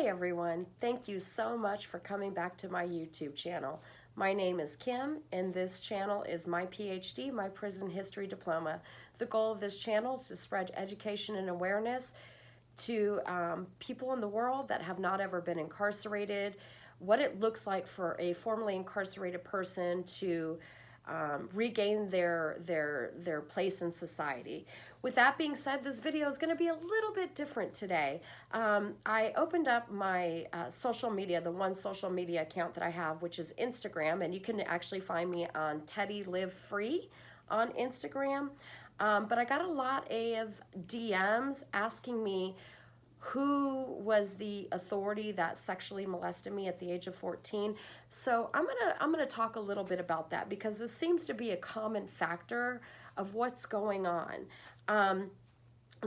Hey everyone, thank you so much for coming back to my YouTube channel. My name is Kim and this channel is my PhD, my prison history diploma. The goal of this channel is to spread education and awareness to people in the world that have not ever been incarcerated, what it looks like for a formerly incarcerated person to regain their place in society. With that being said, this video is going to be a little bit different today. I opened up my social media, the one social media account that I have, which is Instagram, and you can actually find me on Teddy Live Free on Instagram. But I got a lot of DMs asking me who was the authority that sexually molested me at the age of 14. So I'm gonna talk a little bit about that because this seems to be a common factor of what's going on.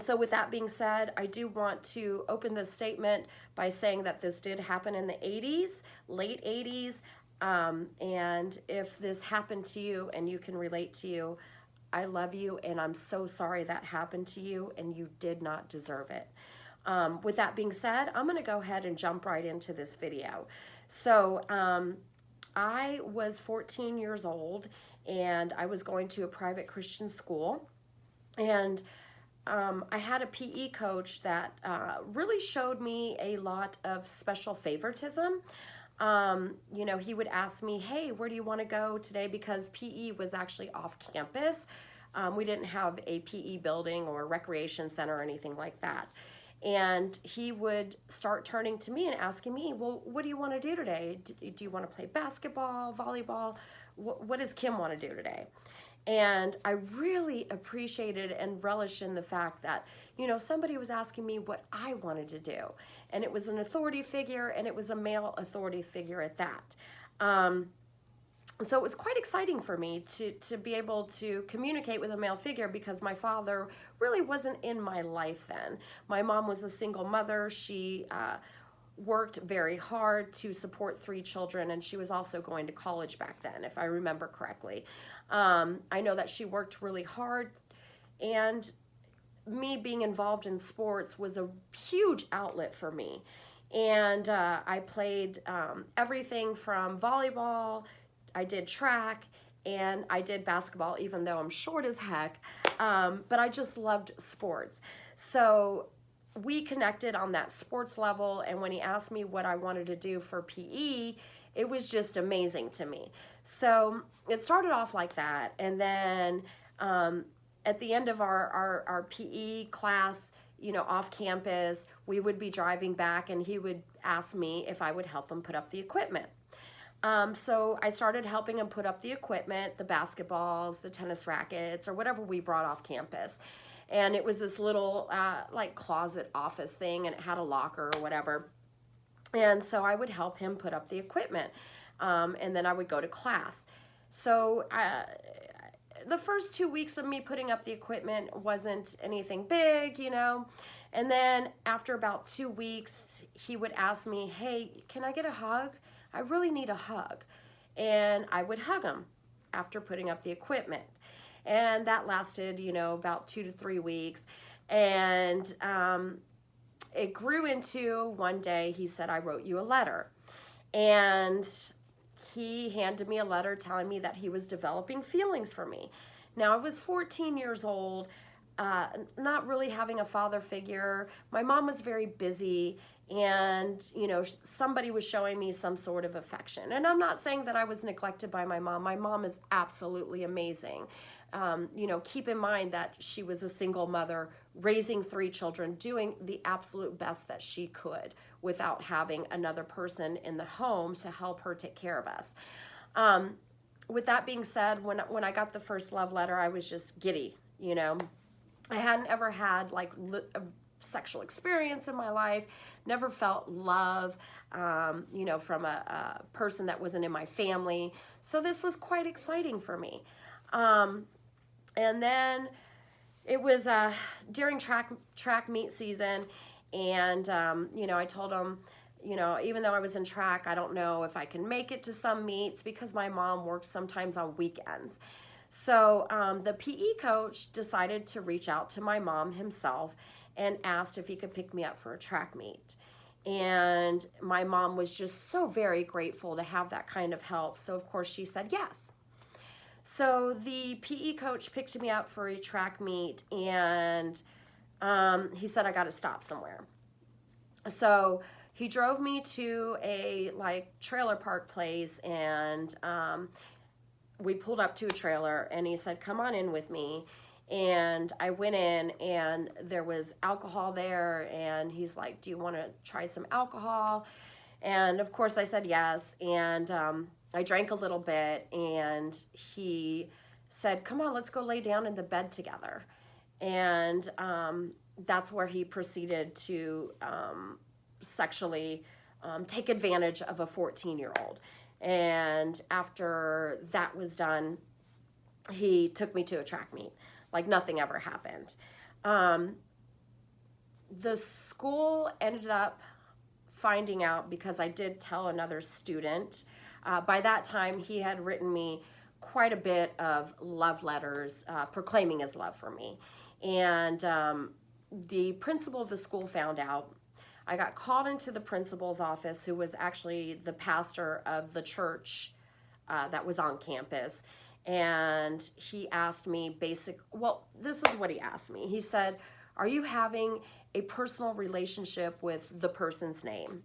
So with that being said, I do want to open this statement by saying that this did happen in the 80s, late 80s, and if this happened to you and you can relate to you, I love you and I'm so sorry that happened to you and you did not deserve it. With that being said, I'm going to go ahead and jump right into this video. So I was 14 years old and I was going to a private Christian school, and I had a PE coach that really showed me a lot of special favoritism. You know, he would ask me, hey, where do you want to go today? Because PE was actually off campus. We didn't have a PE building or recreation center or anything like that. And he would start turning to me and asking me, well, what do you want to do today? Do you want to play basketball, volleyball? What does Kim want to do today? And I really appreciated and relished in the fact that, you know, somebody was asking me what I wanted to do. And it was an authority figure, and it was a male authority figure at that. So it was quite exciting for me to be able to communicate with a male figure because my father really wasn't in my life then. My mom was a single mother. She worked very hard to support 3 children, and she was also going to college back then, if I remember correctly. I know that she worked really hard, and me being involved in sports was a huge outlet for me. And I played everything from volleyball, I did track, and I did basketball, even though I'm short as heck, but I just loved sports. So we connected on that sports level, and when he asked me what I wanted to do for PE, it was just amazing to me. So it started off like that, and then at the end of our PE class, you know, off campus, we would be driving back, and he would ask me if I would help him put up the equipment. So I started helping him put up the equipment, the basketballs, the tennis rackets, or whatever we brought off campus. And it was this little like closet office thing, and it had a locker or whatever. And so I would help him put up the equipment, and then I would go to class. So the first 2 weeks of me putting up the equipment wasn't anything big, you know. And then after about 2 weeks, he would ask me, hey, can I get a hug? I really need a hug. And I would hug him after putting up the equipment. And that lasted, you know, about 2 to 3 weeks. And it grew into one day he said, I wrote you a letter. And he handed me a letter telling me that he was developing feelings for me. Now, I was 14 years old, not really having a father figure. My mom was very busy, and, you know, somebody was showing me some sort of affection. And I'm not saying that I was neglected by my mom. My mom is absolutely amazing. You know, keep in mind that she was a single mother, raising 3 children, doing the absolute best that she could without having another person in the home to help her take care of us. With that being said, when I got the first love letter, I was just giddy, you know. I hadn't ever had like a sexual experience in my life, never felt love, you know, from a person that wasn't in my family. So this was quite exciting for me. And then it was during track meet season, and you know, I told him, you know, even though I was in track, I don't know if I can make it to some meets because my mom works sometimes on weekends. So the PE coach decided to reach out to my mom himself and asked if he could pick me up for a track meet. And my mom was just so very grateful to have that kind of help. So of course she said yes. So the PE coach picked me up for a track meet, and he said I got to stop somewhere. So he drove me to a trailer park place, and we pulled up to a trailer, and he said, come on in with me. And I went in, and there was alcohol there, and he's like, do you want to try some alcohol? And of course I said yes, and I drank a little bit, and he said, come on, let's go lay down in the bed together. And that's where he proceeded to sexually take advantage of a 14-year-old. And after that was done, he took me to a track meet like nothing ever happened. The school ended up finding out because I did tell another student. By that time, he had written me quite a bit of love letters proclaiming his love for me. And the principal of the school found out. I got called into the principal's office, who was actually the pastor of the church that was on campus. And he asked me this is what he asked me. He said, are you having a personal relationship with the person's name?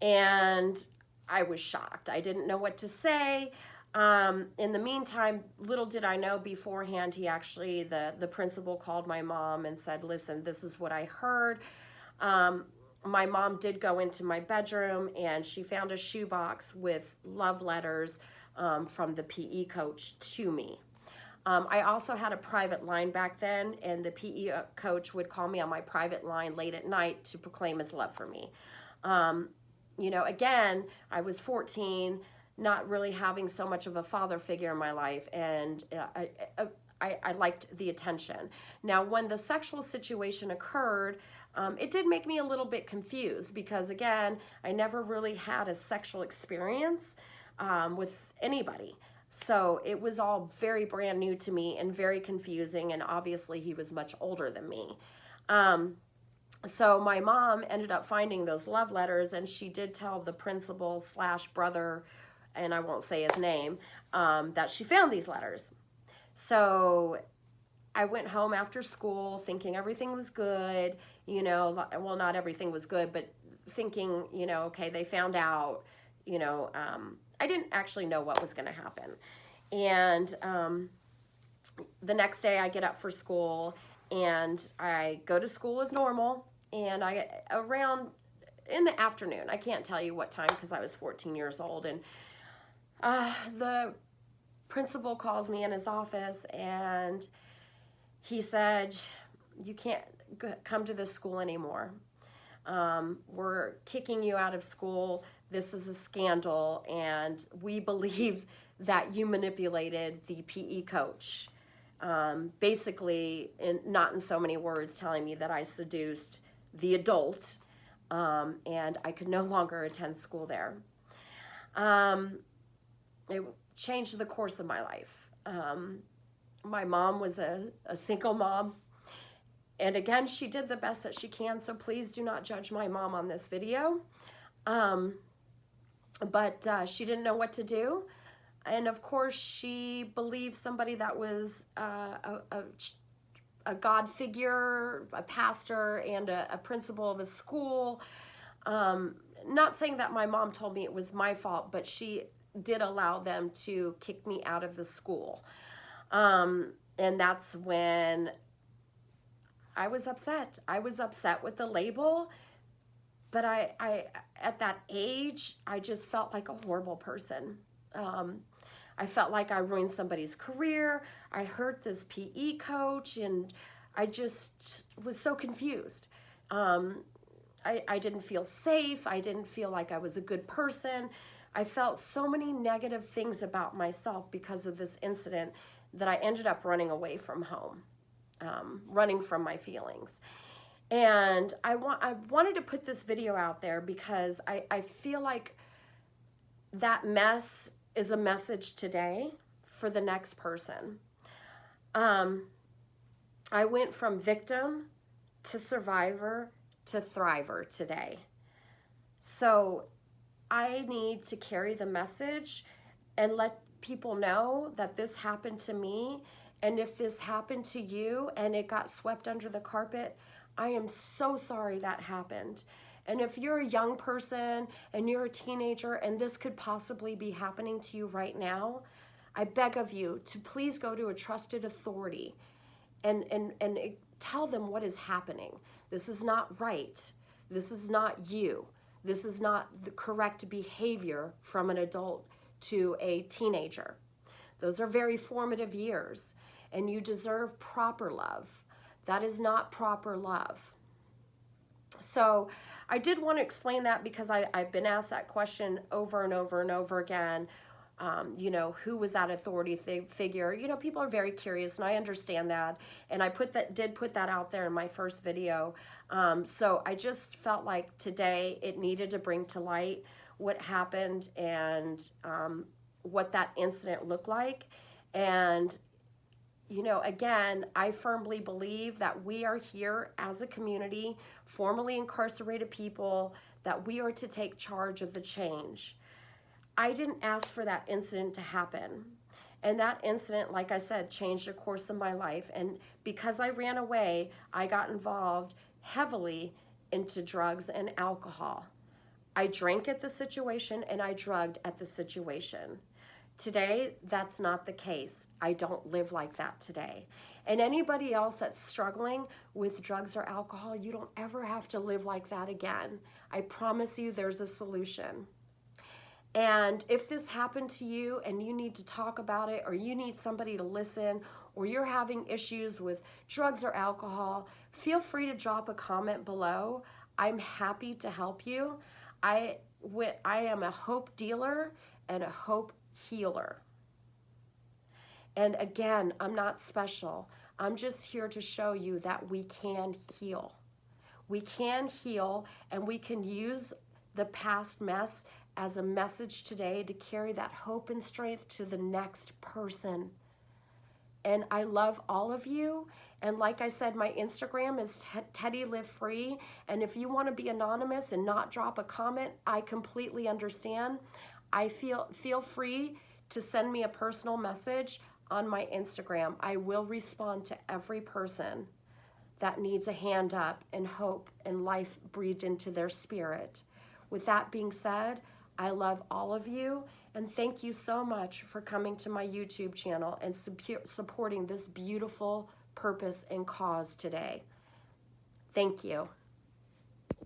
And I was shocked. I didn't know what to say. In the meantime, little did I know beforehand, the principal called my mom and said, listen, this is what I heard. My mom did go into my bedroom, and she found a shoebox with love letters from the PE coach to me. I also had a private line back then, and the PE coach would call me on my private line late at night to proclaim his love for me. Again, I was 14, not really having so much of a father figure in my life, and I liked the attention. Now, when the sexual situation occurred, it did make me a little bit confused because, again, I never really had a sexual experience with anybody. So it was all very brand new to me and very confusing, and obviously he was much older than me. So my mom ended up finding those love letters, and she did tell the principal / brother, and I won't say his name, that she found these letters. So I went home after school thinking everything was good, well, not everything was good, but thinking, okay, they found out, I didn't actually know what was going to happen. And the next day I get up for school, and I go to school as normal, and around in the afternoon, I can't tell you what time because I was 14 years old, and the principal calls me in his office, and he said, you can't come to this school anymore. We're kicking you out of school. This is a scandal, and we believe that you manipulated the PE coach. Basically, not in so many words, telling me that I seduced the adult, and I could no longer attend school there. It changed the course of my life. My mom was a single mom, and again, she did the best that she can, so please do not judge my mom on this video. But she didn't know what to do. And of course, she believed somebody that was a God figure, a pastor, and a principal of a school. Not saying that my mom told me it was my fault, but she did allow them to kick me out of the school. And that's when I was upset. I was upset with the label, but I at that age, I just felt like a horrible person. I felt like I ruined somebody's career. I hurt this PE coach, and I just was so confused. I didn't feel safe. I didn't feel like I was a good person. I felt so many negative things about myself because of this incident that I ended up running away from home, running from my feelings. And I wanted to put this video out there because I feel like that mess is a message today for the next person. I went from victim to survivor to thriver today. So I need to carry the message and let people know that this happened to me. And if this happened to you and it got swept under the carpet, I am so sorry that happened. And if you're a young person and you're a teenager and this could possibly be happening to you right now, I beg of you to please go to a trusted authority and tell them what is happening. This is not right. This is not you. This is not the correct behavior from an adult to a teenager. Those are very formative years, and you deserve proper love. That is not proper love. So I did want to explain that because I've been asked that question over and over and over again. You know, who was that authority figure? You know, people are very curious, and I understand that. And I did put that out there in my first video. So I just felt like today it needed to bring to light what happened and what that incident looked like. And you know, again, I firmly believe that we are here as a community, formerly incarcerated people, that we are to take charge of the change. I didn't ask for that incident to happen. And that incident, like I said, changed the course of my life. And because I ran away, I got involved heavily into drugs and alcohol. I drank at the situation and I drugged at the situation. Today, that's not the case. I don't live like that today. And anybody else that's struggling with drugs or alcohol, you don't ever have to live like that again. I promise you there's a solution. And if this happened to you and you need to talk about it, or you need somebody to listen, or you're having issues with drugs or alcohol, feel free to drop a comment below. I'm happy to help you. I am a hope dealer and a hope healer. And again, I'm not special. I'm just here to show you that we can heal. We can heal, and we can use the past mess as a message today to carry that hope and strength to the next person. And I love all of you. And like I said, my Instagram is Teddy Live Free. And if you want to be anonymous and not drop a comment, I completely understand. Feel free to send me a personal message on my Instagram. I will respond to every person that needs a hand up and hope and life breathed into their spirit. With that being said, I love all of you, and thank you so much for coming to my YouTube channel and supporting this beautiful purpose and cause today. Thank you.